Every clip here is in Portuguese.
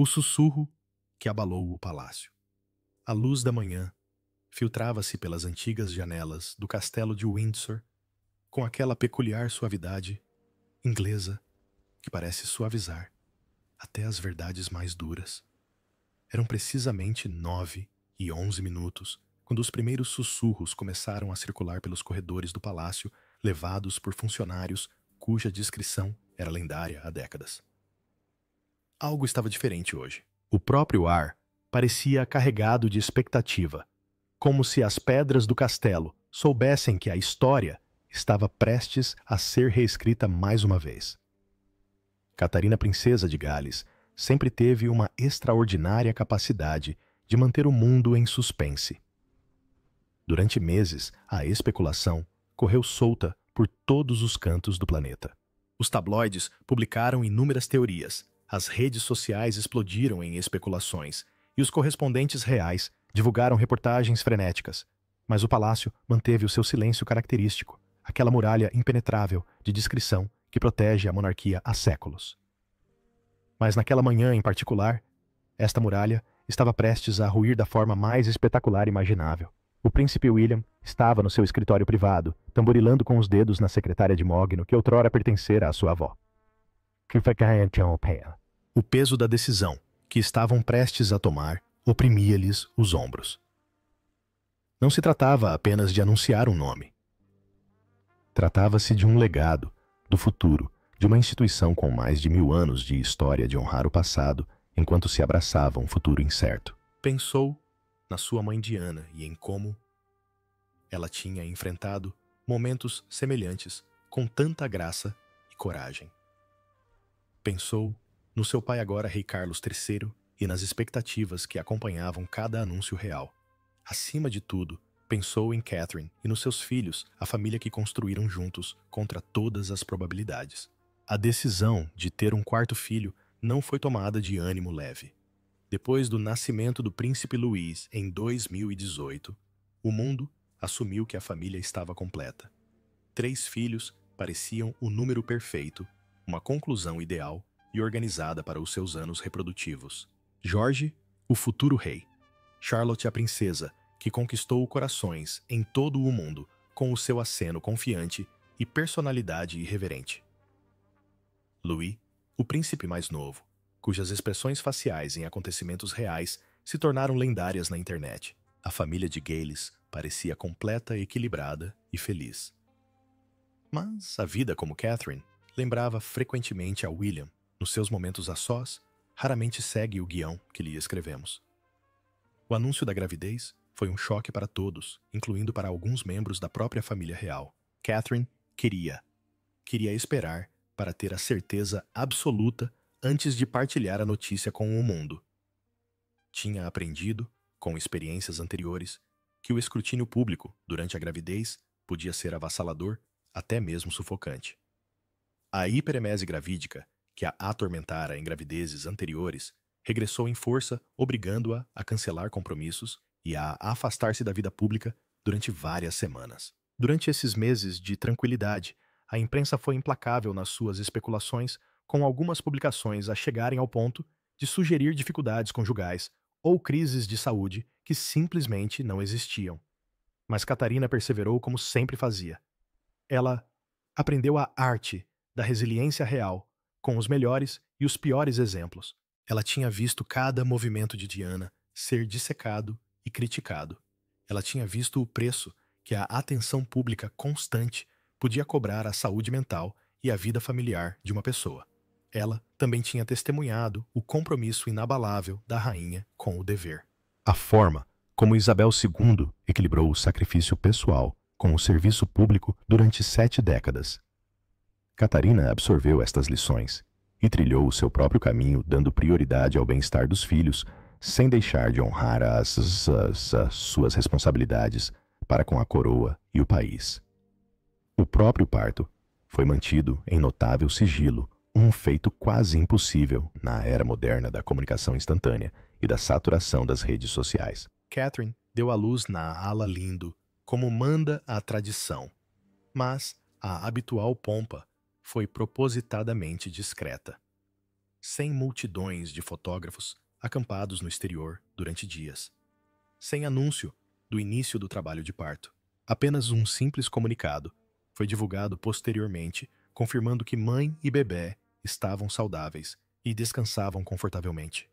O sussurro que abalou o palácio. A luz da manhã filtrava-se pelas antigas janelas do castelo de Windsor com aquela peculiar suavidade inglesa que parece suavizar até as verdades mais duras. Eram precisamente 9h11 quando os primeiros sussurros começaram a circular pelos corredores do palácio, levados por funcionários cuja descrição era lendária há décadas. Algo estava diferente hoje. O próprio ar parecia carregado de expectativa, como se as pedras do castelo soubessem que a história estava prestes a ser reescrita mais uma vez. Catarina, princesa de Gales, sempre teve uma extraordinária capacidade de manter o mundo em suspense. Durante meses, a especulação correu solta por todos os cantos do planeta. Os tabloides publicaram inúmeras teorias, as redes sociais explodiram em especulações e os correspondentes reais divulgaram reportagens frenéticas. Mas o palácio manteve o seu silêncio característico, aquela muralha impenetrável de discrição que protege a monarquia há séculos. Mas naquela manhã em particular, esta muralha estava prestes a ruir da forma mais espetacular imaginável. O príncipe William estava no seu escritório privado, tamborilando com os dedos na secretária de mogno que outrora pertencera à sua avó. O peso da decisão que estavam prestes a tomar oprimia-lhes os ombros. Não se tratava apenas de anunciar um nome. Tratava-se de um legado, do futuro, de uma instituição com mais de 1000 anos de história de honrar o passado, enquanto se abraçava um futuro incerto. Pensou na sua mãe Diana e em como ela tinha enfrentado momentos semelhantes com tanta graça e coragem. Pensou no seu pai agora rei Carlos III e nas expectativas que acompanhavam cada anúncio real. Acima de tudo, pensou em Catherine e nos seus filhos, a família que construíram juntos contra todas as probabilidades. A decisão de ter um quarto filho não foi tomada de ânimo leve. Depois do nascimento do príncipe Luís em 2018, o mundo assumiu que a família estava completa. 3 filhos pareciam o número perfeito, uma conclusão ideal e organizada para os seus anos reprodutivos. George, o futuro rei. Charlotte, a princesa, que conquistou corações em todo o mundo com o seu aceno confiante e personalidade irreverente. Louis, o príncipe mais novo, cujas expressões faciais em acontecimentos reais se tornaram lendárias na internet. A família de Gales parecia completa, equilibrada e feliz. Mas a vida como Catherine lembrava frequentemente a William. Nos seus momentos a sós, raramente segue o guião que lhe escrevemos. O anúncio da gravidez foi um choque para todos, incluindo para alguns membros da própria família real. Catherine queria esperar para ter a certeza absoluta antes de partilhar a notícia com o mundo. Tinha aprendido, com experiências anteriores, que o escrutínio público durante a gravidez podia ser avassalador, até mesmo sufocante. A hiperemese gravídica, que a atormentara em gravidezes anteriores, regressou em força, obrigando-a a cancelar compromissos e a afastar-se da vida pública durante várias semanas. Durante esses meses de tranquilidade, a imprensa foi implacável nas suas especulações, com algumas publicações a chegarem ao ponto de sugerir dificuldades conjugais ou crises de saúde que simplesmente não existiam. Mas Catarina perseverou como sempre fazia. Ela aprendeu a arte da resiliência real, com os melhores e os piores exemplos. Ela tinha visto cada movimento de Diana ser dissecado e criticado. Ela tinha visto o preço que a atenção pública constante podia cobrar à saúde mental e à vida familiar de uma pessoa. Ela também tinha testemunhado o compromisso inabalável da rainha com o dever. A forma como Isabel II equilibrou o sacrifício pessoal com o serviço público durante 7 décadas. Catarina absorveu estas lições e trilhou o seu próprio caminho, dando prioridade ao bem-estar dos filhos, sem deixar de honrar as suas responsabilidades para com a coroa e o país. O próprio parto foi mantido em notável sigilo, um feito quase impossível na era moderna da comunicação instantânea e da saturação das redes sociais. Catherine deu à luz na ala lindo, como manda a tradição, mas a habitual pompa foi propositadamente discreta. sem multidões de fotógrafos acampados no exterior durante dias, sem anúncio do início do trabalho de parto. Apenas um simples comunicado foi divulgado posteriormente, confirmando que mãe e bebê estavam saudáveis e descansavam confortavelmente.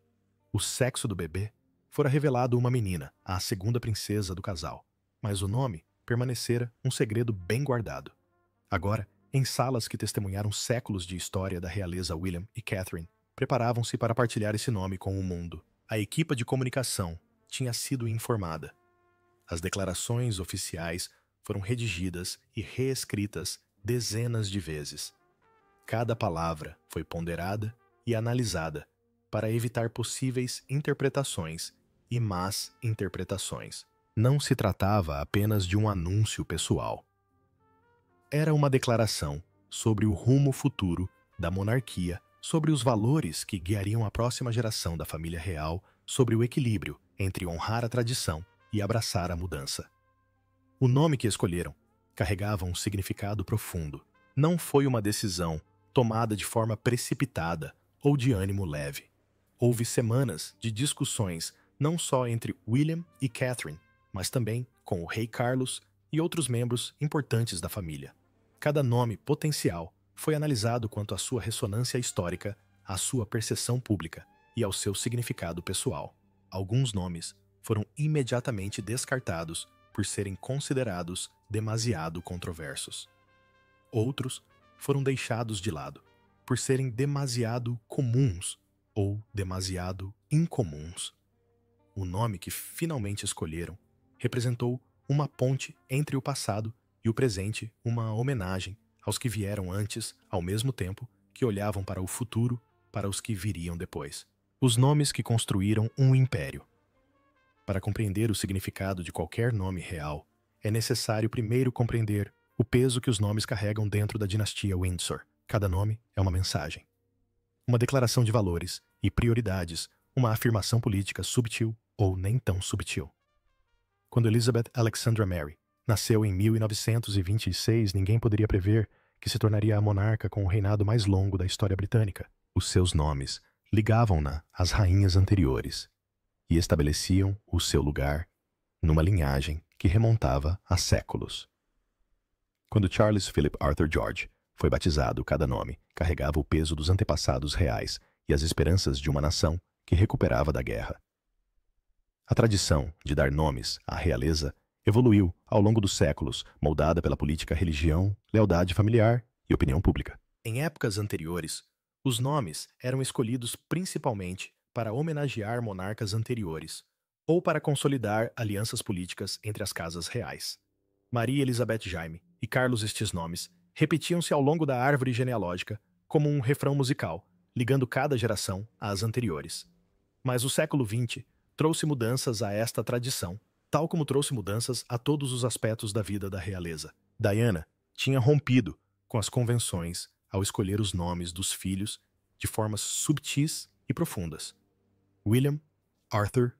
O sexo do bebê fora revelado uma menina, a segunda princesa do casal, mas o nome permanecera um segredo bem guardado. Agora, em salas que testemunharam séculos de história da realeza, William e Catherine preparavam-se para partilhar esse nome com o mundo. A equipa de comunicação tinha sido informada. As declarações oficiais foram redigidas e reescritas dezenas de vezes. Cada palavra foi ponderada e analisada para evitar possíveis interpretações e más interpretações. Não se tratava apenas de um anúncio pessoal. Era uma declaração sobre o rumo futuro da monarquia, sobre os valores que guiariam a próxima geração da família real, sobre o equilíbrio entre honrar a tradição e abraçar a mudança. O nome que escolheram carregava um significado profundo. Não foi uma decisão tomada de forma precipitada ou de ânimo leve. Houve semanas de discussões não só entre William e Catherine, mas também com o rei Carlos e outros membros importantes da família. Cada nome potencial foi analisado quanto à sua ressonância histórica, à sua percepção pública e ao seu significado pessoal. Alguns nomes foram imediatamente descartados por serem considerados demasiado controversos. Outros foram deixados de lado por serem demasiado comuns ou demasiado incomuns. O nome que finalmente escolheram representou uma ponte entre o passado e o presente, uma homenagem aos que vieram antes, ao mesmo tempo que olhavam para o futuro, para os que viriam depois. Os nomes que construíram um império. Para compreender o significado de qualquer nome real, é necessário primeiro compreender o peso que os nomes carregam dentro da dinastia Windsor. Cada nome é uma mensagem, uma declaração de valores e prioridades, uma afirmação política subtil ou nem tão subtil. Quando Elizabeth Alexandra Mary nasceu em 1926, ninguém poderia prever que se tornaria a monarca com o reinado mais longo da história britânica. Os seus nomes ligavam-na às rainhas anteriores e estabeleciam o seu lugar numa linhagem que remontava a séculos. Quando Charles Philip Arthur George foi batizado, cada nome carregava o peso dos antepassados reais e as esperanças de uma nação que recuperava da guerra. A tradição de dar nomes à realeza evoluiu ao longo dos séculos, moldada pela política, religião, lealdade familiar e opinião pública. Em épocas anteriores, os nomes eram escolhidos principalmente para homenagear monarcas anteriores ou para consolidar alianças políticas entre as casas reais. Maria Elizabeth Jaime e Carlos. Estes nomes repetiam-se ao longo da árvore genealógica como um refrão musical, ligando cada geração às anteriores. Mas o século XX trouxe mudanças a esta tradição, tal como trouxe mudanças a todos os aspectos da vida da realeza. Diana tinha rompido com as convenções ao escolher os nomes dos filhos de formas subtis e profundas. William, Arthur,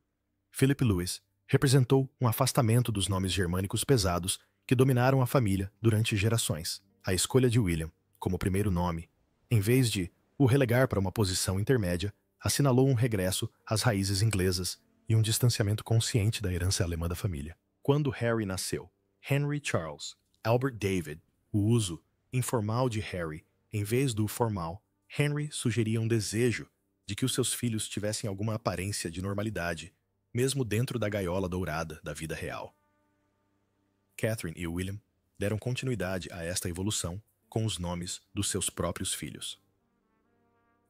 Philip Louis representou um afastamento dos nomes germânicos pesados que dominaram a família durante gerações. A escolha de William como primeiro nome, em vez de o relegar para uma posição intermédia, assinalou um regresso às raízes inglesas e um distanciamento consciente da herança alemã da família. Quando Harry nasceu, Henry Charles Albert David, o uso informal de Harry em vez do formal, Henry sugeria um desejo de que os seus filhos tivessem alguma aparência de normalidade, mesmo dentro da gaiola dourada da vida real. Catherine e William deram continuidade a esta evolução com os nomes dos seus próprios filhos.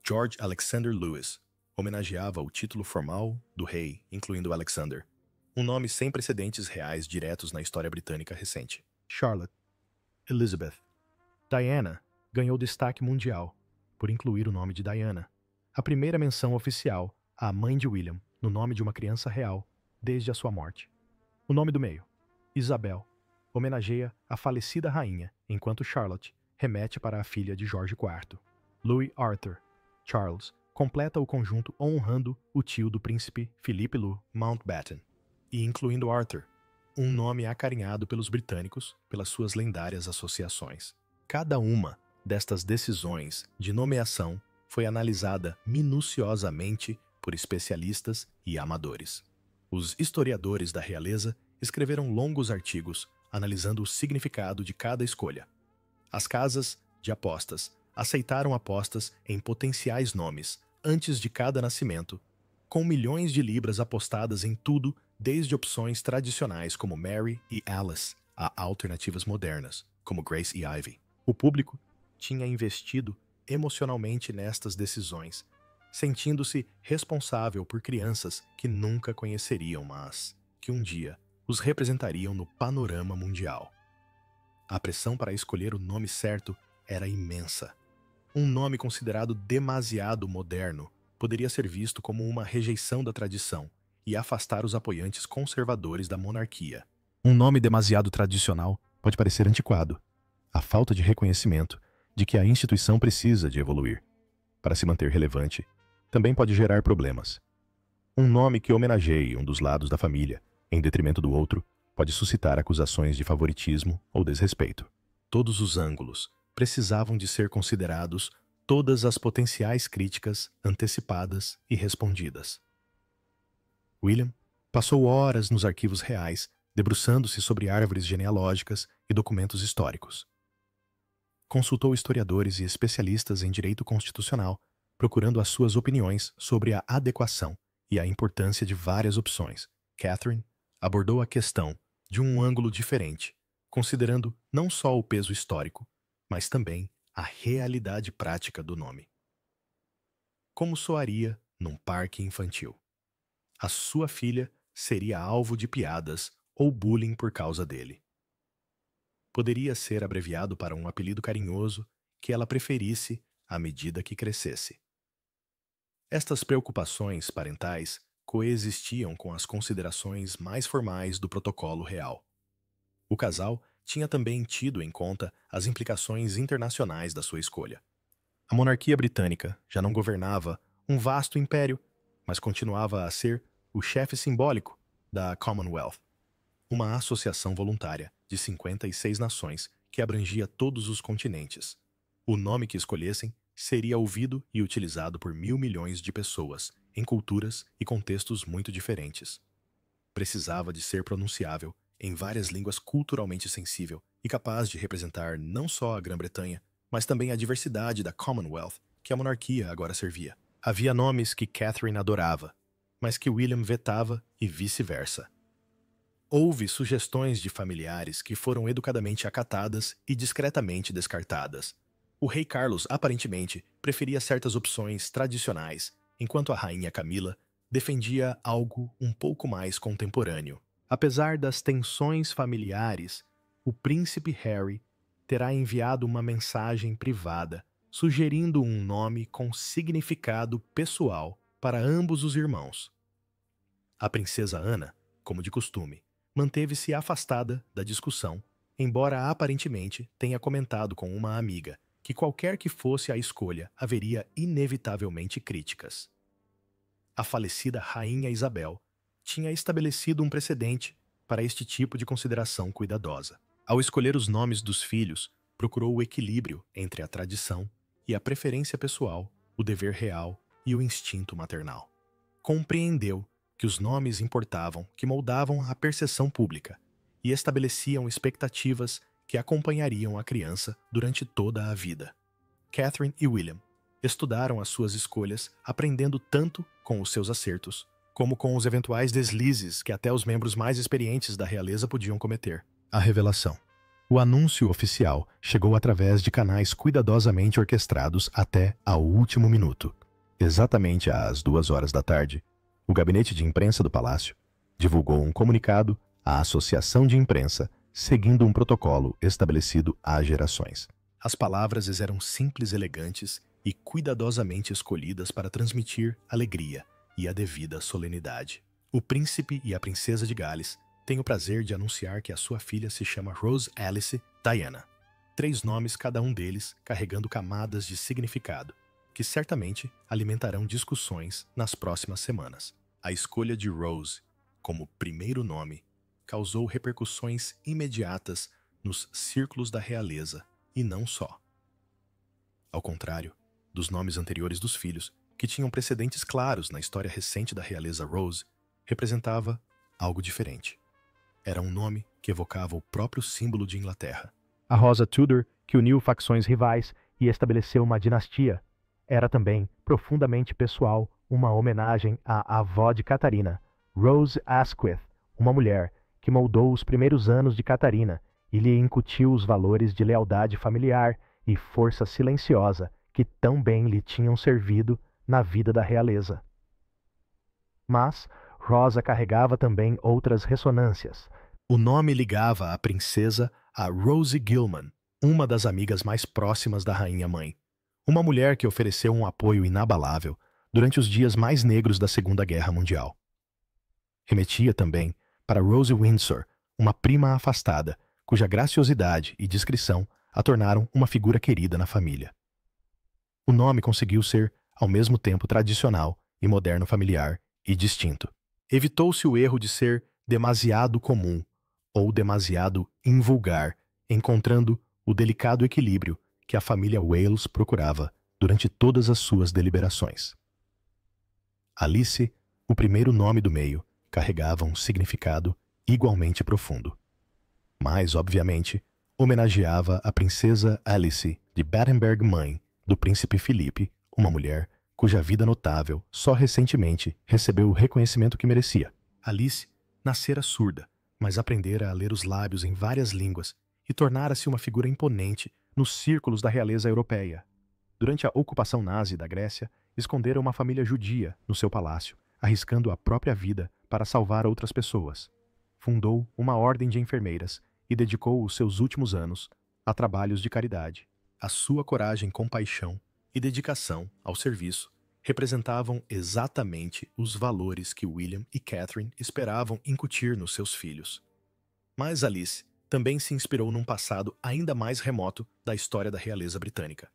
George Alexander Louis homenageava o título formal do rei, incluindo Alexander, um nome sem precedentes reais diretos na história britânica recente. Charlotte, Elizabeth, Diana ganhou destaque mundial por incluir o nome de Diana, a primeira menção oficial à mãe de William no nome de uma criança real desde a sua morte. O nome do meio, Isabel, homenageia a falecida rainha, enquanto Charlotte remete para a filha de Jorge IV. Louis Arthur, Charles, completa o conjunto honrando o tio do príncipe Philippe Lou Mountbatten, e incluindo Arthur, um nome acarinhado pelos britânicos pelas suas lendárias associações. Cada uma destas decisões de nomeação foi analisada minuciosamente por especialistas e amadores. Os historiadores da realeza escreveram longos artigos analisando o significado de cada escolha. As casas de apostas aceitaram apostas em potenciais nomes antes de cada nascimento, com milhões de libras apostadas em tudo, desde opções tradicionais como Mary e Alice a alternativas modernas, como Grace e Ivy. O público tinha investido emocionalmente nestas decisões, sentindo-se responsável por crianças que nunca conheceriam, mas que um dia os representariam no panorama mundial. A pressão para escolher o nome certo era imensa. Um nome considerado demasiado moderno poderia ser visto como uma rejeição da tradição e afastar os apoiantes conservadores da monarquia. Um nome demasiado tradicional pode parecer antiquado. A falta de reconhecimento de que a instituição precisa de evoluir para se manter relevante também pode gerar problemas. Um nome que homenageie um dos lados da família em detrimento do outro pode suscitar acusações de favoritismo ou desrespeito. Todos os ângulos precisavam de ser considerados, todas as potenciais críticas antecipadas e respondidas. William passou horas nos arquivos reais, debruçando-se sobre árvores genealógicas e documentos históricos. Consultou historiadores e especialistas em direito constitucional, procurando as suas opiniões sobre a adequação e a importância de várias opções. Catherine abordou a questão de um ângulo diferente, considerando não só o peso histórico, mas também a realidade prática do nome. Como soaria num parque infantil? A sua filha seria alvo de piadas ou bullying por causa dele. Poderia ser abreviado para um apelido carinhoso que ela preferisse à medida que crescesse. Estas preocupações parentais coexistiam com as considerações mais formais do protocolo real. O casal tinha também tido em conta as implicações internacionais da sua escolha. A monarquia britânica já não governava um vasto império, mas continuava a ser o chefe simbólico da Commonwealth, uma associação voluntária de 56 nações que abrangia todos os continentes. O nome que escolhessem seria ouvido e utilizado por 1.000 milhões de pessoas, em culturas e contextos muito diferentes. Precisava de ser pronunciável em várias línguas, culturalmente sensível e capaz de representar não só a Grã-Bretanha, mas também a diversidade da Commonwealth que a monarquia agora servia. Havia nomes que Catherine adorava, mas que William vetava e vice-versa. Houve sugestões de familiares que foram educadamente acatadas e discretamente descartadas. O rei Carlos, aparentemente, preferia certas opções tradicionais, enquanto a rainha Camila defendia algo um pouco mais contemporâneo. Apesar das tensões familiares, o príncipe Harry terá enviado uma mensagem privada sugerindo um nome com significado pessoal para ambos os irmãos. A princesa Ana, como de costume, manteve-se afastada da discussão, embora aparentemente tenha comentado com uma amiga que qualquer que fosse a escolha haveria inevitavelmente críticas. A falecida Rainha Isabel tinha estabelecido um precedente para este tipo de consideração cuidadosa. Ao escolher os nomes dos filhos, procurou o equilíbrio entre a tradição e a preferência pessoal, o dever real e o instinto maternal. Compreendeu que os nomes importavam, que moldavam a percepção pública e estabeleciam expectativas que acompanhariam a criança durante toda a vida. Catherine e William estudaram as suas escolhas, aprendendo tanto com os seus acertos, como com os eventuais deslizes que até os membros mais experientes da realeza podiam cometer. A revelação. O anúncio oficial chegou através de canais cuidadosamente orquestrados até ao último minuto. Exatamente às 2 horas da tarde, o gabinete de imprensa do palácio divulgou um comunicado à Associação de Imprensa, seguindo um protocolo estabelecido há gerações. As palavras eram simples, elegantes e cuidadosamente escolhidas para transmitir alegria e a devida solenidade. O príncipe e a princesa de Gales têm o prazer de anunciar que a sua filha se chama Rose Alice Diana. 3 nomes, cada um deles carregando camadas de significado, que certamente alimentarão discussões nas próximas semanas. A escolha de Rose como primeiro nome causou repercussões imediatas nos círculos da realeza, e não só. Ao contrário, dos nomes anteriores dos filhos, que tinham precedentes claros na história recente da realeza Rose, representava algo diferente. Era um nome que evocava o próprio símbolo de Inglaterra. A Rosa Tudor, que uniu facções rivais e estabeleceu uma dinastia, era também profundamente pessoal, uma homenagem à avó de Catarina, Rose Asquith, uma mulher que moldou os primeiros anos de Catarina e lhe incutiu os valores de lealdade familiar e força silenciosa que tão bem lhe tinham servido na vida da realeza. Mas Rosa carregava também outras ressonâncias. O nome ligava a princesa a Rosie Gilman, uma das amigas mais próximas da rainha-mãe, uma mulher que ofereceu um apoio inabalável durante os dias mais negros da Segunda Guerra Mundial. Remetia também para Rose Windsor, uma prima afastada, cuja graciosidade e discrição a tornaram uma figura querida na família. O nome conseguiu ser, ao mesmo tempo, tradicional e moderno familiar e distinto. Evitou-se o erro de ser demasiado comum ou demasiado invulgar, encontrando o delicado equilíbrio que a família Wales procurava durante todas as suas deliberações. Alice, o primeiro nome do meio, carregava um significado igualmente profundo. Mas, obviamente, homenageava a princesa Alice de Battenberg, mãe do príncipe Felipe, uma mulher cuja vida notável só recentemente recebeu o reconhecimento que merecia. Alice nascera surda, mas aprendera a ler os lábios em várias línguas e tornara-se uma figura imponente nos círculos da realeza europeia. Durante a ocupação nazi da Grécia, escondera uma família judia no seu palácio, arriscando a própria vida para salvar outras pessoas. Fundou uma ordem de enfermeiras e dedicou os seus últimos anos a trabalhos de caridade. A sua coragem, compaixão e dedicação ao serviço representavam exatamente os valores que William e Catherine esperavam incutir nos seus filhos. Mas Alice também se inspirou num passado ainda mais remoto da história da realeza britânica.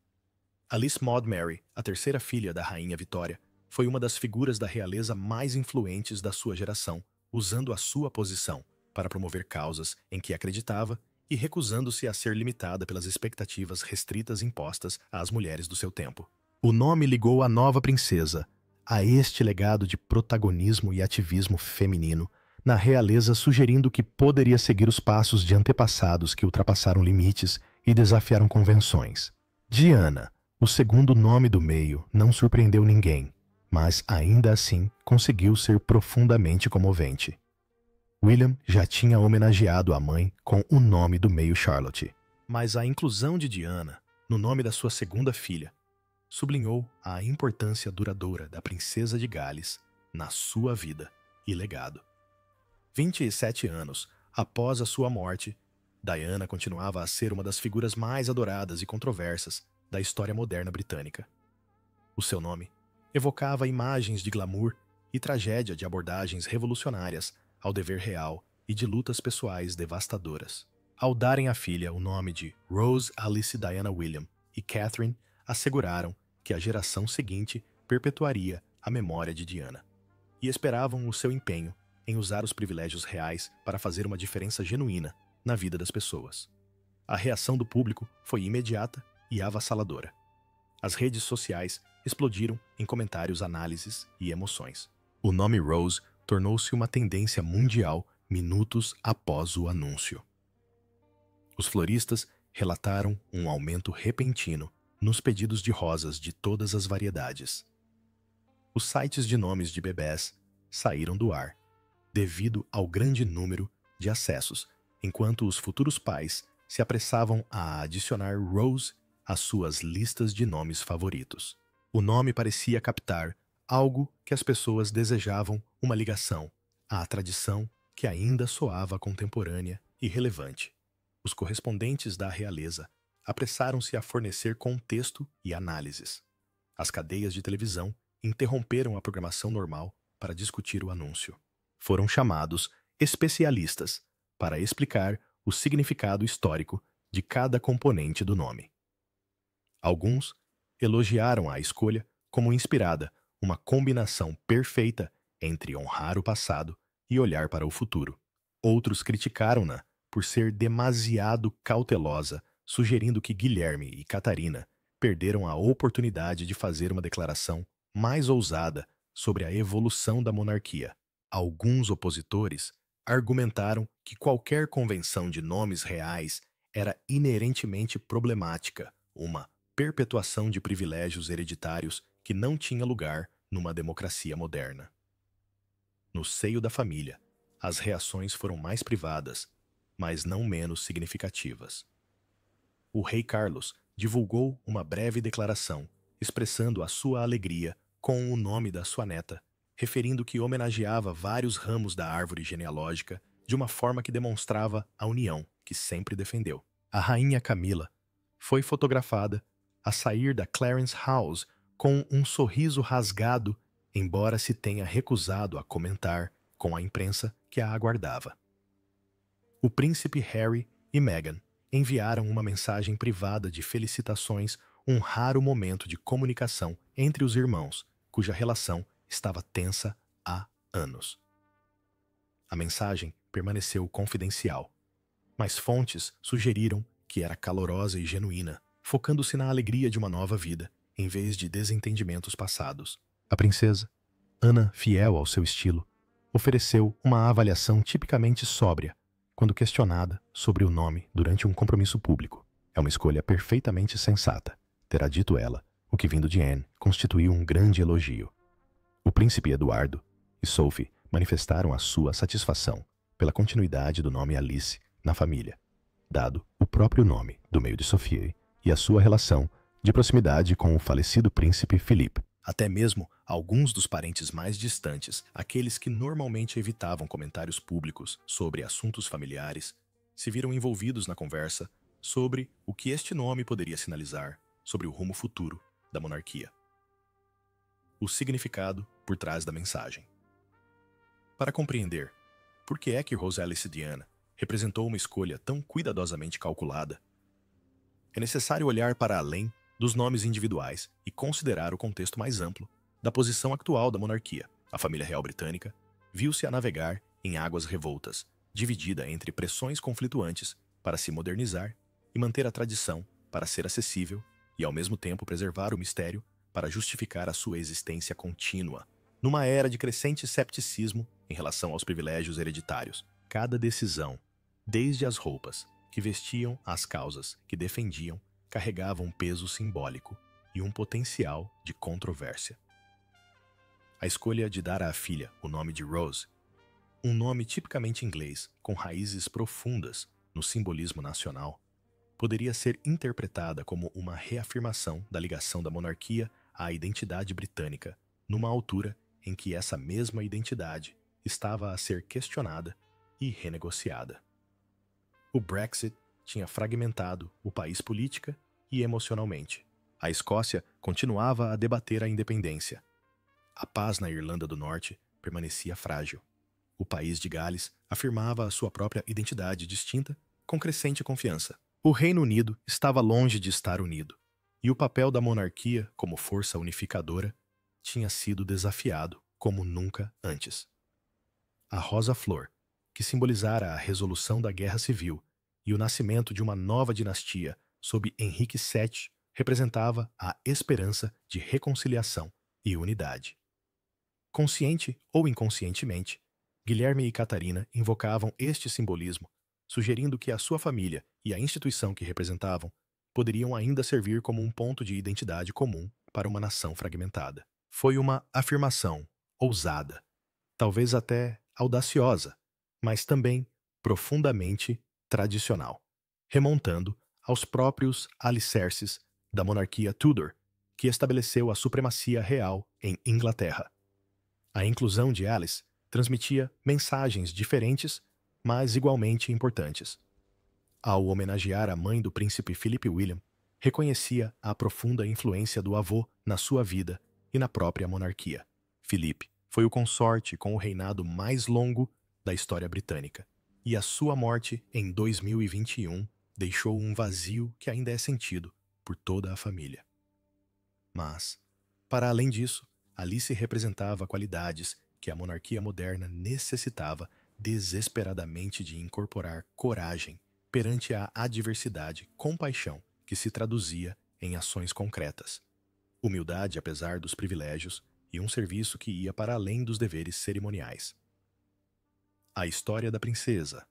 Alice Maud Mary, a terceira filha da rainha Vitória, foi uma das figuras da realeza mais influentes da sua geração, usando a sua posição para promover causas em que acreditava e recusando-se a ser limitada pelas expectativas restritas impostas às mulheres do seu tempo. O nome ligou a nova princesa a este legado de protagonismo e ativismo feminino na realeza, sugerindo que poderia seguir os passos de antepassados que ultrapassaram limites e desafiaram convenções. Diana, o segundo nome do meio, não surpreendeu ninguém, mas ainda assim conseguiu ser profundamente comovente. William já tinha homenageado a mãe com o nome do meio Charlotte, mas a inclusão de Diana no nome da sua segunda filha sublinhou a importância duradoura da princesa de Gales na sua vida e legado. 27 anos após a sua morte, Diana continuava a ser uma das figuras mais adoradas e controversas da história moderna britânica. O seu nome evocava imagens de glamour e tragédia, de abordagens revolucionárias ao dever real e de lutas pessoais devastadoras. Ao darem à filha o nome de Rose Alice Diana William e Catherine, asseguraram que a geração seguinte perpetuaria a memória de Diana, e esperavam o seu empenho em usar os privilégios reais para fazer uma diferença genuína na vida das pessoas. A reação do público foi imediata e avassaladora. As redes sociais explodiram em comentários, análises e emoções. O nome Rose tornou-se uma tendência mundial minutos após o anúncio. Os floristas relataram um aumento repentino nos pedidos de rosas de todas as variedades. Os sites de nomes de bebés saíram do ar devido ao grande número de acessos, enquanto os futuros pais se apressavam a adicionar Rose às suas listas de nomes favoritos. O nome parecia captar algo que as pessoas desejavam, uma ligação à tradição que ainda soava contemporânea e relevante. Os correspondentes da realeza apressaram-se a fornecer contexto e análises. As cadeias de televisão interromperam a programação normal para discutir o anúncio. Foram chamados especialistas para explicar o significado histórico de cada componente do nome. Alguns elogiaram a escolha como inspirada, uma combinação perfeita entre honrar o passado e olhar para o futuro. Outros criticaram-na por ser demasiado cautelosa, sugerindo que Guilherme e Catarina perderam a oportunidade de fazer uma declaração mais ousada sobre a evolução da monarquia. Alguns opositores argumentaram que qualquer convenção de nomes reais era inerentemente problemática, uma perpetuação de privilégios hereditários que não tinha lugar numa democracia moderna. No seio da família, as reações foram mais privadas, mas não menos significativas. O rei Carlos divulgou uma breve declaração expressando a sua alegria com o nome da sua neta, referindo que homenageava vários ramos da árvore genealógica de uma forma que demonstrava a união que sempre defendeu. A rainha Camila foi fotografada a sair da Clarence House com um sorriso rasgado, embora se tenha recusado a comentar com a imprensa que a aguardava. O príncipe Harry e Meghan enviaram uma mensagem privada de felicitações, um raro momento de comunicação entre os irmãos, cuja relação estava tensa há anos. A mensagem permaneceu confidencial, mas fontes sugeriram que era calorosa e genuína, focando-se na alegria de uma nova vida, em vez de desentendimentos passados. A princesa, Ana, fiel ao seu estilo, ofereceu uma avaliação tipicamente sóbria quando questionada sobre o nome durante um compromisso público. É uma escolha perfeitamente sensata, terá dito ela, o que vindo de Anne constituiu um grande elogio. O príncipe Eduardo e Sophie manifestaram a sua satisfação pela continuidade do nome Alice na família, dado o próprio nome do meio de Sophie e a sua relação de proximidade com o falecido príncipe Philippe. Até mesmo alguns dos parentes mais distantes, aqueles que normalmente evitavam comentários públicos sobre assuntos familiares, se viram envolvidos na conversa sobre o que este nome poderia sinalizar sobre o rumo futuro da monarquia. O significado por trás da mensagem. Para compreender por que é que Rose Alice Diana representou uma escolha tão cuidadosamente calculada, é necessário olhar para além dos nomes individuais e considerar o contexto mais amplo da posição atual da monarquia. A família real britânica viu-se a navegar em águas revoltas, dividida entre pressões conflituantes para se modernizar e manter a tradição para ser acessível e, ao mesmo tempo, preservar o mistério para justificar a sua existência contínua, numa era de crescente cepticismo em relação aos privilégios hereditários. Cada decisão, desde as roupas que vestiam às causas que defendiam, carregava um peso simbólico e um potencial de controvérsia. A escolha de dar à filha o nome de Rose, um nome tipicamente inglês com raízes profundas no simbolismo nacional, poderia ser interpretada como uma reafirmação da ligação da monarquia à identidade britânica, numa altura em que essa mesma identidade estava a ser questionada e renegociada. O Brexit tinha fragmentado o país política e emocionalmente. A Escócia continuava a debater a independência. A paz na Irlanda do Norte permanecia frágil. O país de Gales afirmava a sua própria identidade distinta com crescente confiança. O Reino Unido estava longe de estar unido, e o papel da monarquia como força unificadora tinha sido desafiado como nunca antes. A Rosa Flor, que simbolizara a resolução da Guerra Civil e o nascimento de uma nova dinastia sob Henrique VII, representava a esperança de reconciliação e unidade. Consciente ou inconscientemente, Guilherme e Catarina invocavam este simbolismo, sugerindo que a sua família e a instituição que representavam poderiam ainda servir como um ponto de identidade comum para uma nação fragmentada. Foi uma afirmação ousada, talvez até audaciosa, mas também profundamente tradicional, remontando aos próprios alicerces da monarquia Tudor, que estabeleceu a supremacia real em Inglaterra. A inclusão de Alice transmitia mensagens diferentes, mas igualmente importantes. Ao homenagear a mãe do príncipe Philip William, reconhecia a profunda influência do avô na sua vida e na própria monarquia. Philip foi o consorte com o reinado mais longo da história britânica, e a sua morte em 2021 deixou um vazio que ainda é sentido por toda a família. Mas, para além disso, Alice representava qualidades que a monarquia moderna necessitava desesperadamente de incorporar: coragem perante a adversidade, compaixão que se traduzia em ações concretas, humildade apesar dos privilégios e um serviço que ia para além dos deveres cerimoniais. A história da princesa.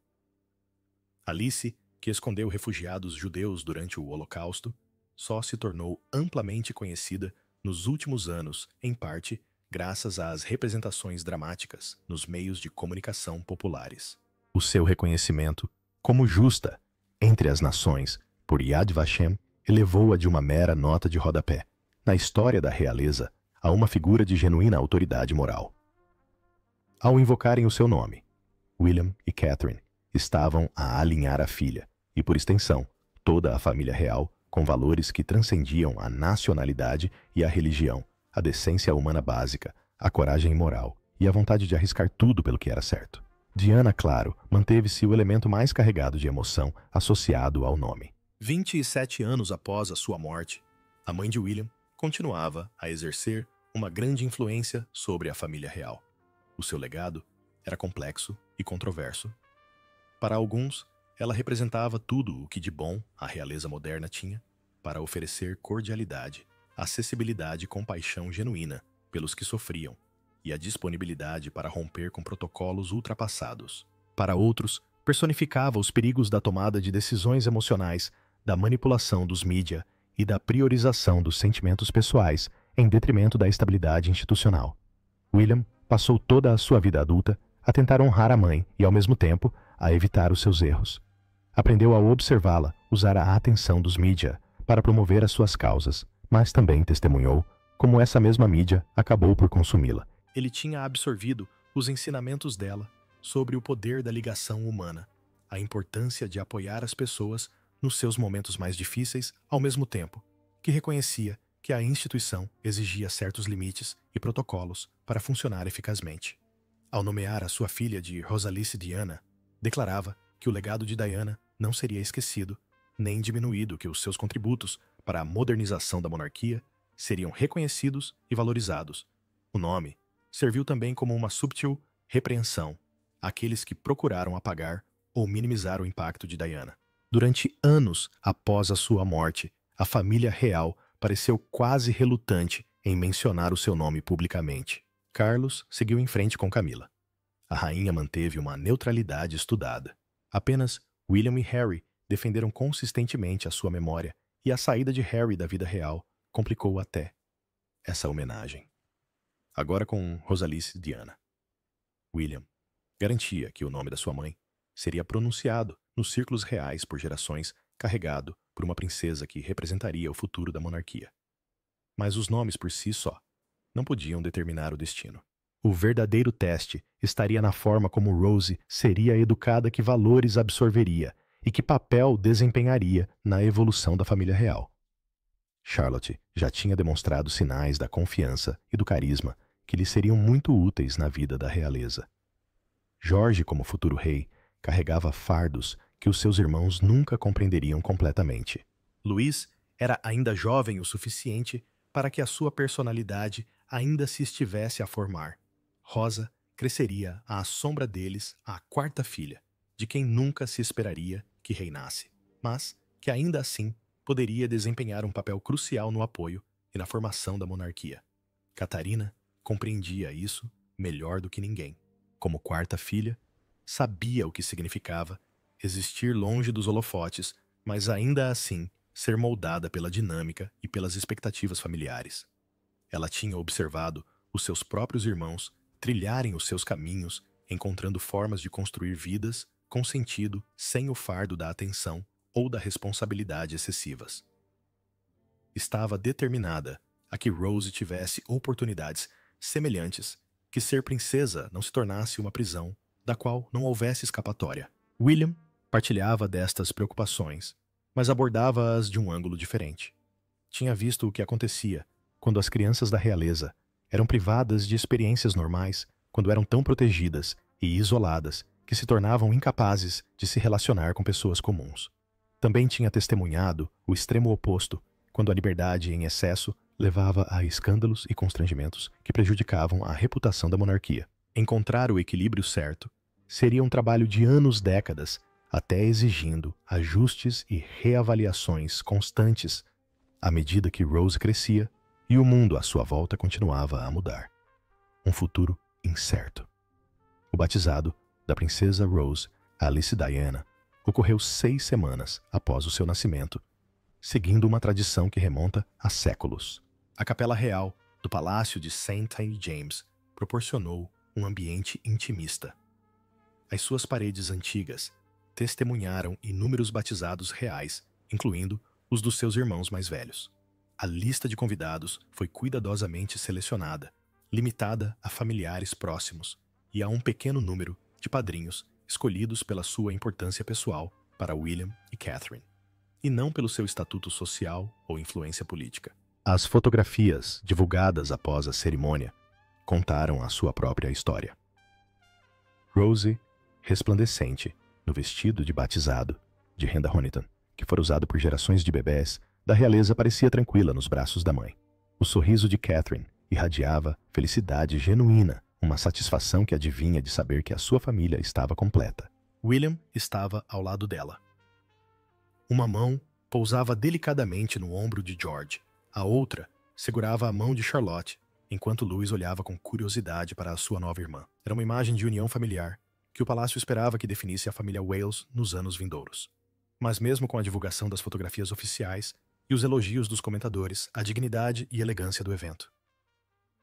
Alice, que escondeu refugiados judeus durante o Holocausto, só se tornou amplamente conhecida nos últimos anos, em parte graças às representações dramáticas nos meios de comunicação populares. O seu reconhecimento como justa entre as nações por Yad Vashem elevou-a de uma mera nota de rodapé na história da realeza a uma figura de genuína autoridade moral. Ao invocarem o seu nome, William e Catherine estavam a alinhar a filha e, por extensão, toda a família real com valores que transcendiam a nacionalidade e a religião, a decência humana básica, a coragem moral e a vontade de arriscar tudo pelo que era certo. Diana, claro, manteve-se o elemento mais carregado de emoção associado ao nome. 27 anos após a sua morte, a mãe de William continuava a exercer uma grande influência sobre a família real. O seu legado era complexo e controverso. Para alguns, ela representava tudo o que de bom a realeza moderna tinha para oferecer cordialidade, acessibilidade e compaixão genuína pelos que sofriam e a disponibilidade para romper com protocolos ultrapassados. Para outros, personificava os perigos da tomada de decisões emocionais, da manipulação dos mídia e da priorização dos sentimentos pessoais em detrimento da estabilidade institucional. William passou toda a sua vida adulta a tentar honrar a mãe e, ao mesmo tempo, a evitar os seus erros. Aprendeu a observá-la, usar a atenção dos mídia para promover as suas causas, mas também testemunhou como essa mesma mídia acabou por consumi-la. Ele tinha absorvido os ensinamentos dela sobre o poder da ligação humana, a importância de apoiar as pessoas nos seus momentos mais difíceis, ao mesmo tempo que reconhecia que a instituição exigia certos limites e protocolos para funcionar eficazmente. Ao nomear a sua filha de Rosalice Diana, declarava que o legado de Diana não seria esquecido, nem diminuído, que os seus contributos para a modernização da monarquia seriam reconhecidos e valorizados. O nome serviu também como uma subtil repreensão àqueles que procuraram apagar ou minimizar o impacto de Diana. Durante anos após a sua morte, a família real pareceu quase relutante em mencionar o seu nome publicamente. Carlos seguiu em frente com Camila. A rainha manteve uma neutralidade estudada. Apenas William e Harry defenderam consistentemente a sua memória, e a saída de Harry da vida real complicou até essa homenagem. Agora com Rosalice Diana. William garantia que o nome da sua mãe seria pronunciado nos círculos reais por gerações, carregado por uma princesa que representaria o futuro da monarquia. Mas os nomes por si só não podiam determinar o destino. O verdadeiro teste estaria na forma como Rose seria educada, que valores absorveria e que papel desempenharia na evolução da família real. Charlotte já tinha demonstrado sinais da confiança e do carisma que lhe seriam muito úteis na vida da realeza. Jorge, como futuro rei, carregava fardos que os seus irmãos nunca compreenderiam completamente. Luís era ainda jovem o suficiente para que a sua personalidade ainda se estivesse a formar. Rosa cresceria à sombra deles, a quarta filha, de quem nunca se esperaria que reinasse, mas que ainda assim poderia desempenhar um papel crucial no apoio e na formação da monarquia. Catarina compreendia isso melhor do que ninguém. Como quarta filha, sabia o que significava existir longe dos holofotes, mas ainda assim ser moldada pela dinâmica e pelas expectativas familiares. Ela tinha observado os seus próprios irmãos trilharem os seus caminhos, encontrando formas de construir vidas com sentido sem o fardo da atenção ou da responsabilidade excessivas. Estava determinada a que Rose tivesse oportunidades semelhantes, que ser princesa não se tornasse uma prisão da qual não houvesse escapatória. William partilhava destas preocupações, mas abordava-as de um ângulo diferente. Tinha visto o que acontecia quando as crianças da realeza eram privadas de experiências normais, quando eram tão protegidas e isoladas que se tornavam incapazes de se relacionar com pessoas comuns. Também tinha testemunhado o extremo oposto, quando a liberdade em excesso levava a escândalos e constrangimentos que prejudicavam a reputação da monarquia. Encontrar o equilíbrio certo seria um trabalho de anos, décadas, até exigindo ajustes e reavaliações constantes à medida que Rose crescia e o mundo à sua volta continuava a mudar. Um futuro incerto. O batizado da princesa Rose, Alice Diana, ocorreu 6 semanas após o seu nascimento, seguindo uma tradição que remonta a séculos. A capela real do Palácio de St. James proporcionou um ambiente intimista. As suas paredes antigas testemunharam inúmeros batizados reais, incluindo os dos seus irmãos mais velhos. A lista de convidados foi cuidadosamente selecionada, limitada a familiares próximos e a um pequeno número de padrinhos escolhidos pela sua importância pessoal para William e Catherine, e não pelo seu estatuto social ou influência política. As fotografias divulgadas após a cerimônia contaram a sua própria história. Rose, resplandecente, no vestido de batizado de Renda Honiton, que fora usado por gerações de bebés, da realeza parecia tranquila nos braços da mãe. O sorriso de Catherine irradiava felicidade genuína, uma satisfação que adivinha de saber que a sua família estava completa. William estava ao lado dela. Uma mão pousava delicadamente no ombro de George, a outra segurava a mão de Charlotte, enquanto Louis olhava com curiosidade para a sua nova irmã. Era uma imagem de união familiar que o palácio esperava que definisse a família Wales nos anos vindouros. Mas mesmo com a divulgação das fotografias oficiais e os elogios dos comentadores, a dignidade e elegância do evento.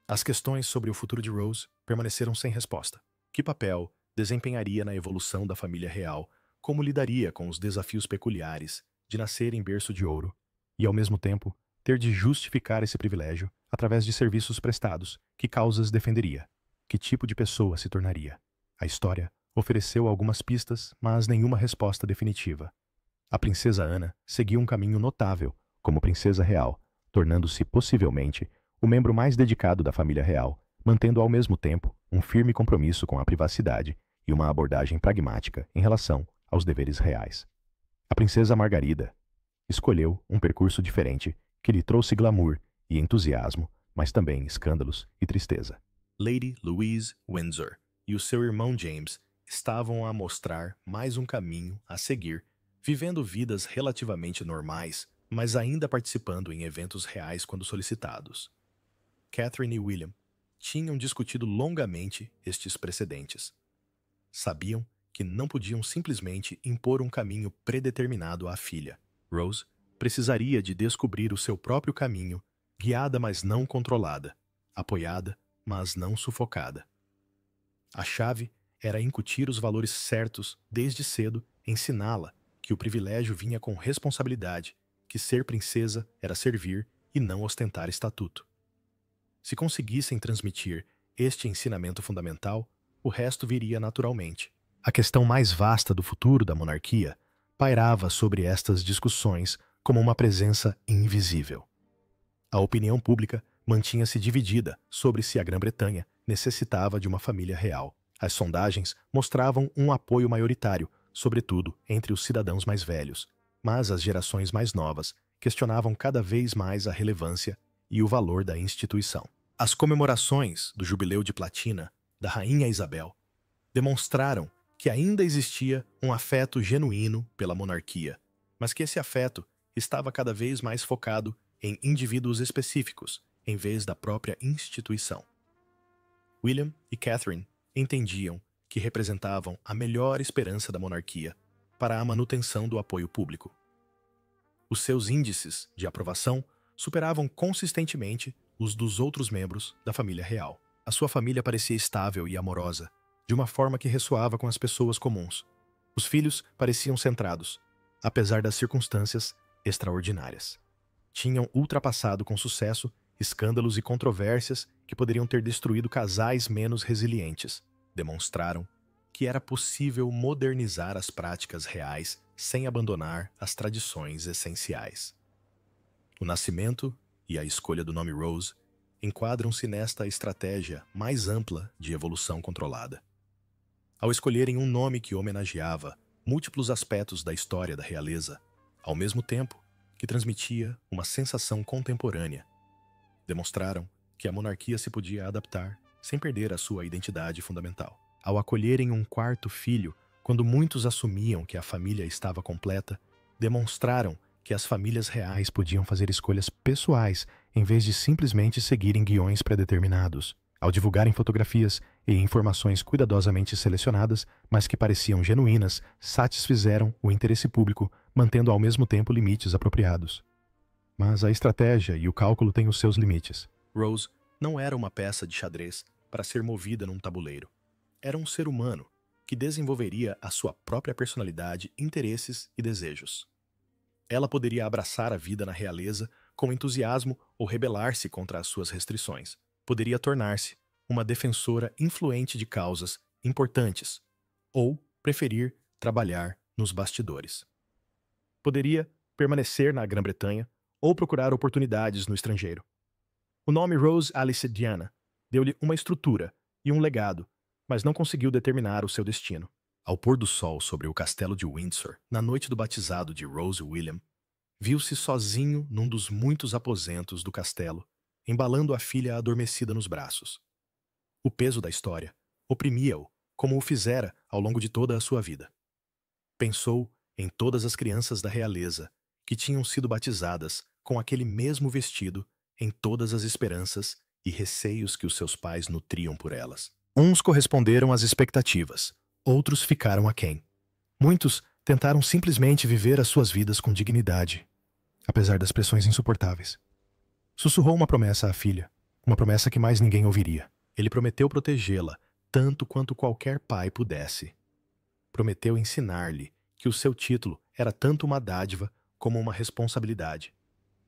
As questões sobre o futuro de Rose permaneceram sem resposta. Que papel desempenharia na evolução da família real? Como lidaria com os desafios peculiares de nascer em berço de ouro e, ao mesmo tempo, ter de justificar esse privilégio através de serviços prestados? Que causas defenderia? Que tipo de pessoa se tornaria? A história ofereceu algumas pistas, mas nenhuma resposta definitiva. A princesa Ana seguiu um caminho notável como princesa real, tornando-se possivelmente o membro mais dedicado da família real, mantendo ao mesmo tempo um firme compromisso com a privacidade e uma abordagem pragmática em relação aos deveres reais. A princesa Margarida escolheu um percurso diferente que lhe trouxe glamour e entusiasmo, mas também escândalos e tristeza. Lady Louise Windsor e o seu irmão James estavam a mostrar mais um caminho a seguir, vivendo vidas relativamente normais, mas ainda participando em eventos reais quando solicitados. Catherine e William tinham discutido longamente estes precedentes. Sabiam que não podiam simplesmente impor um caminho predeterminado à filha. Rose precisaria de descobrir o seu próprio caminho, guiada mas não controlada, apoiada mas não sufocada. A chave era incutir os valores certos desde cedo, ensiná-la que o privilégio vinha com responsabilidade, que ser princesa era servir e não ostentar estatuto. Se conseguissem transmitir este ensinamento fundamental, o resto viria naturalmente. A questão mais vasta do futuro da monarquia pairava sobre estas discussões como uma presença invisível. A opinião pública mantinha-se dividida sobre se a Grã-Bretanha necessitava de uma família real. As sondagens mostravam um apoio maioritário, sobretudo entre os cidadãos mais velhos, mas as gerações mais novas questionavam cada vez mais a relevância e o valor da instituição. As comemorações do Jubileu de Platina da Rainha Isabel demonstraram que ainda existia um afeto genuíno pela monarquia, mas que esse afeto estava cada vez mais focado em indivíduos específicos, em vez da própria instituição. William e Catherine entendiam que representavam a melhor esperança da monarquia para a manutenção do apoio público. Os seus índices de aprovação superavam consistentemente os dos outros membros da família real. A sua família parecia estável e amorosa, de uma forma que ressoava com as pessoas comuns. Os filhos pareciam centrados, apesar das circunstâncias extraordinárias. Tinham ultrapassado com sucesso escândalos e controvérsias que poderiam ter destruído casais menos resilientes. Demonstraram que era possível modernizar as práticas reais sem abandonar as tradições essenciais. O nascimento e a escolha do nome Rose enquadram-se nesta estratégia mais ampla de evolução controlada. Ao escolherem um nome que homenageava múltiplos aspectos da história da realeza, ao mesmo tempo que transmitia uma sensação contemporânea, demonstraram que a monarquia se podia adaptar sem perder a sua identidade fundamental. Ao acolherem um quarto filho, quando muitos assumiam que a família estava completa, demonstraram que as famílias reais podiam fazer escolhas pessoais em vez de simplesmente seguirem guiões pré-determinados. Ao divulgarem fotografias e informações cuidadosamente selecionadas, mas que pareciam genuínas, satisfizeram o interesse público, mantendo ao mesmo tempo limites apropriados. Mas a estratégia e o cálculo têm os seus limites. Rose não era uma peça de xadrez para ser movida num tabuleiro. Era um ser humano que desenvolveria a sua própria personalidade, interesses e desejos. Ela poderia abraçar a vida na realeza com entusiasmo ou rebelar-se contra as suas restrições. Poderia tornar-se uma defensora influente de causas importantes ou preferir trabalhar nos bastidores. Poderia permanecer na Grã-Bretanha ou procurar oportunidades no estrangeiro. O nome Rose Alice Diana deu-lhe uma estrutura e um legado, mas não conseguiu determinar o seu destino. Ao pôr do sol sobre o castelo de Windsor, na noite do batizado de Rose William, viu-se sozinho num dos muitos aposentos do castelo, embalando a filha adormecida nos braços. O peso da história oprimia-o, como o fizera ao longo de toda a sua vida. Pensou em todas as crianças da realeza que tinham sido batizadas com aquele mesmo vestido, em todas as esperanças e receios que os seus pais nutriam por elas. Uns corresponderam às expectativas, outros ficaram aquém. Muitos tentaram simplesmente viver as suas vidas com dignidade, apesar das pressões insuportáveis. Sussurrou uma promessa à filha, uma promessa que mais ninguém ouviria. Ele prometeu protegê-la, tanto quanto qualquer pai pudesse. Prometeu ensinar-lhe que o seu título era tanto uma dádiva como uma responsabilidade.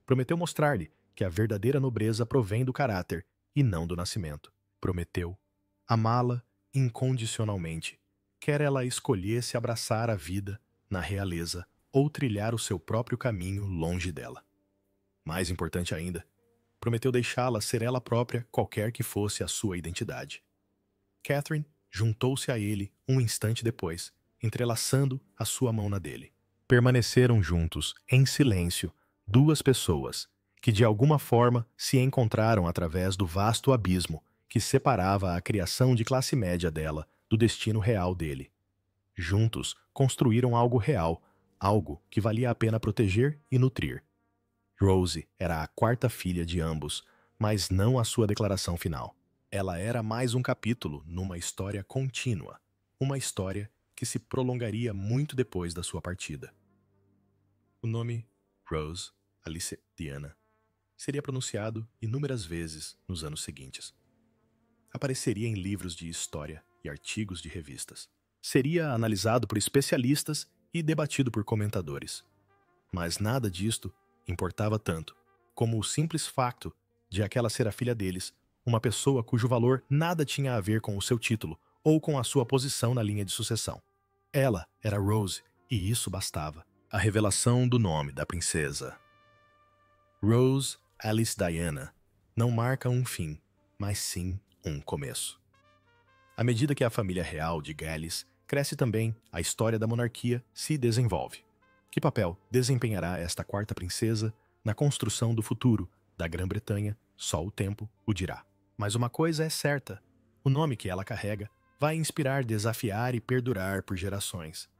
Prometeu mostrar-lhe que a verdadeira nobreza provém do caráter e não do nascimento. Prometeu amá-la incondicionalmente, quer ela escolhesse abraçar a vida na realeza ou trilhar o seu próprio caminho longe dela. Mais importante ainda, prometeu deixá-la ser ela própria, qualquer que fosse a sua identidade. Catherine juntou-se a ele um instante depois, entrelaçando a sua mão na dele. Permaneceram juntos, em silêncio, duas pessoas que de alguma forma se encontraram através do vasto abismo que separava a criação de classe média dela do destino real dele. Juntos construíram algo real, algo que valia a pena proteger e nutrir. Rose era a quarta filha de ambos, mas não a sua declaração final. Ela era mais um capítulo numa história contínua, uma história que se prolongaria muito depois da sua partida. O nome Rose Alice Diana seria pronunciado inúmeras vezes nos anos seguintes. Apareceria em livros de história e artigos de revistas. Seria analisado por especialistas e debatido por comentadores. Mas nada disto importava tanto como o simples facto de aquela ser a filha deles, uma pessoa cujo valor nada tinha a ver com o seu título ou com a sua posição na linha de sucessão. Ela era Rose e isso bastava. A revelação do nome da princesa. Rose Alice Diana não marca um fim, mas sim um começo. À medida que a família real de Gales cresce também, a história da monarquia se desenvolve. Que papel desempenhará esta quarta princesa na construção do futuro da Grã-Bretanha? Só o tempo o dirá. Mas uma coisa é certa: o nome que ela carrega vai inspirar, desafiar e perdurar por gerações.